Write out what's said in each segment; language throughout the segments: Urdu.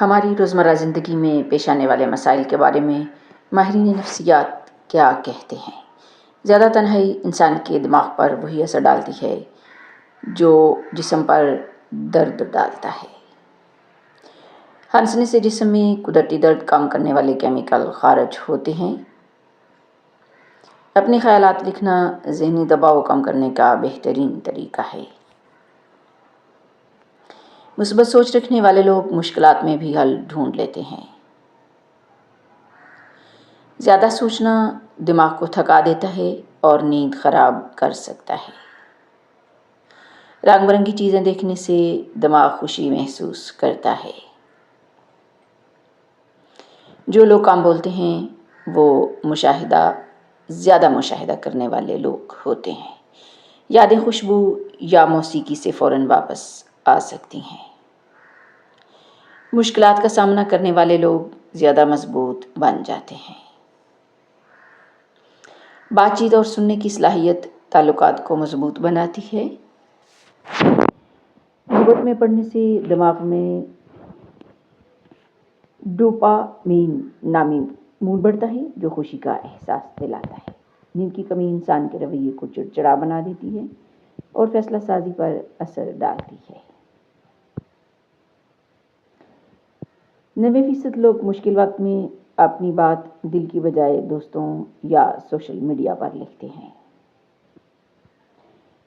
ہماری روزمرہ زندگی میں پیش آنے والے مسائل کے بارے میں ماہرین نفسیات کیا کہتے ہیں؟ زیادہ تنہائی انسان کے دماغ پر وہی اثر ڈالتی ہے جو جسم پر درد ڈالتا ہے۔ ہنسنے سے جسم میں قدرتی درد کم کرنے والے کیمیکل خارج ہوتے ہیں۔ اپنے خیالات لکھنا ذہنی دباؤ کم کرنے کا بہترین طریقہ ہے۔ مثبت سوچ رکھنے والے لوگ مشکلات میں بھی حل ڈھونڈ لیتے ہیں۔ زیادہ سوچنا دماغ کو تھکا دیتا ہے اور نیند خراب کر سکتا ہے۔ رنگ برنگی چیزیں دیکھنے سے دماغ خوشی محسوس کرتا ہے۔ جو لوگ کم بولتے ہیں وہ زیادہ مشاہدہ کرنے والے لوگ ہوتے ہیں۔ یادیں خوشبو یا موسیقی سے فوراً واپس آ سکتی ہیں۔ مشکلات کا سامنا کرنے والے لوگ زیادہ مضبوط بن جاتے ہیں۔ بات چیت اور سننے کی صلاحیت تعلقات کو مضبوط بناتی ہے۔ محبت میں پڑھنے سے دماغ میں ڈوپامین نامی مول بڑھتا ہے جو خوشی کا احساس دلاتا ہے۔ نیند کی کمی انسان کے رویے کو چڑچڑا بنا دیتی ہے اور فیصلہ سازی پر اثر ڈالتی ہے۔ 90% لوگ مشکل وقت میں اپنی بات دل کی بجائے دوستوں یا سوشل میڈیا پر لکھتے ہیں۔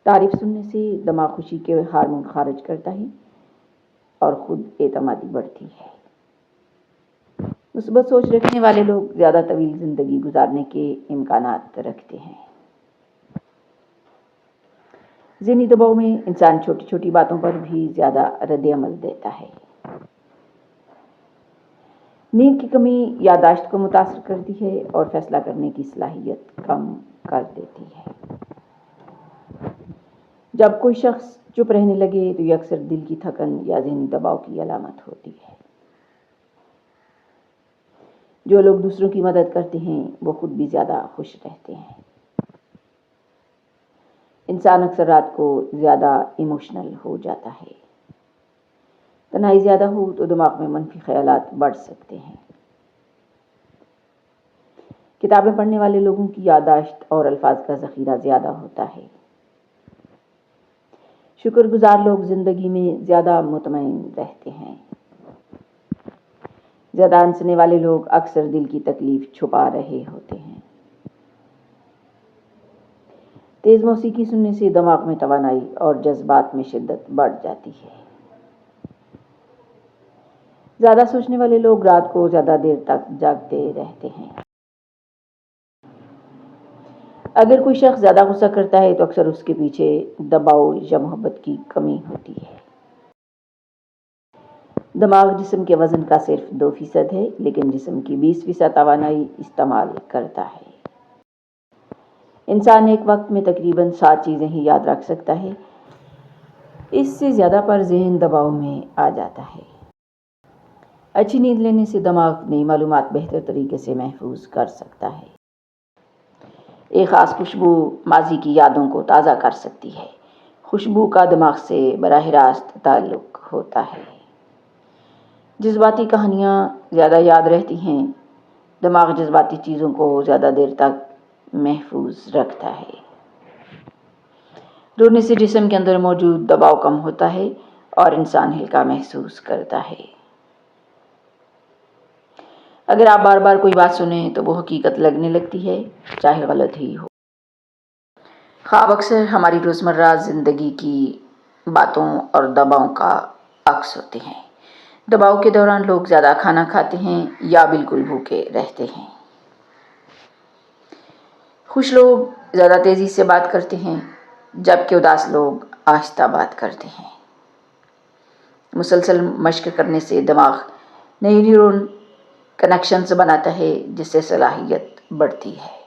تعریف سننے سے دماغ خوشی کے ہارمون خارج کرتا ہے اور خود اعتمادی بڑھتی ہے۔ مثبت سوچ رکھنے والے لوگ زیادہ طویل زندگی گزارنے کے امکانات رکھتے ہیں۔ ذہنی دباؤ میں انسان چھوٹی چھوٹی باتوں پر بھی زیادہ رد عمل دیتا ہے۔ نیند کی کمی یادداشت کو متاثر کرتی ہے اور فیصلہ کرنے کی صلاحیت کم کر دیتی ہے۔ جب کوئی شخص چپ رہنے لگے تو یہ اکثر دل کی تھکن یا ذہنی دباؤ کی علامت ہوتی ہے۔ جو لوگ دوسروں کی مدد کرتے ہیں وہ خود بھی زیادہ خوش رہتے ہیں۔ انسان اکثر رات کو زیادہ ایموشنل ہو جاتا ہے۔ تنہائی زیادہ ہو تو دماغ میں منفی خیالات بڑھ سکتے ہیں۔ کتابیں پڑھنے والے لوگوں کی یادداشت اور الفاظ کا ذخیرہ زیادہ ہوتا ہے۔ شکر گزار لوگ زندگی میں زیادہ مطمئن رہتے ہیں۔ زیادہ ہنسنے والے لوگ اکثر دل کی تکلیف چھپا رہے ہوتے ہیں۔ تیز موسیقی سننے سے دماغ میں توانائی اور جذبات میں شدت بڑھ جاتی ہے۔ زیادہ سوچنے والے لوگ رات کو زیادہ دیر تک جاگتے رہتے ہیں۔ اگر کوئی شخص زیادہ غصہ کرتا ہے تو اکثر اس کے پیچھے دباؤ یا محبت کی کمی ہوتی ہے۔ دماغ جسم کے وزن کا صرف 2% ہے لیکن جسم کی 20% توانائی استعمال کرتا ہے۔ انسان ایک وقت میں تقریباً 7 چیزیں ہی یاد رکھ سکتا ہے۔ اس سے زیادہ پر ذہن دباؤ میں آ جاتا ہے۔ اچھی نیند لینے سے دماغ نئی معلومات بہتر طریقے سے محفوظ کر سکتا ہے۔ ایک خاص خوشبو ماضی کی یادوں کو تازہ کر سکتی ہے۔ خوشبو کا دماغ سے براہ راست تعلق ہوتا ہے۔ جذباتی کہانیاں زیادہ یاد رہتی ہیں۔ دماغ جذباتی چیزوں کو زیادہ دیر تک محفوظ رکھتا ہے۔ رونے سے جسم کے اندر موجود دباؤ کم ہوتا ہے اور انسان ہلکا محسوس کرتا ہے۔ اگر آپ بار بار کوئی بات سنیں تو وہ حقیقت لگنے لگتی ہے چاہے غلط ہی ہو۔ خواب اکثر ہماری روزمرہ زندگی کی باتوں اور دباؤ کا عکس ہوتے ہیں۔ دباؤ کے دوران لوگ زیادہ کھانا کھاتے ہیں یا بالکل بھوکے رہتے ہیں۔ خوش لوگ زیادہ تیزی سے بات کرتے ہیں جبکہ اداس لوگ آہستہ بات کرتے ہیں۔ مسلسل مشق کرنے سے دماغ نئی نیورون کنیکشنز بناتا ہے جس سے صلاحیت بڑھتی ہے۔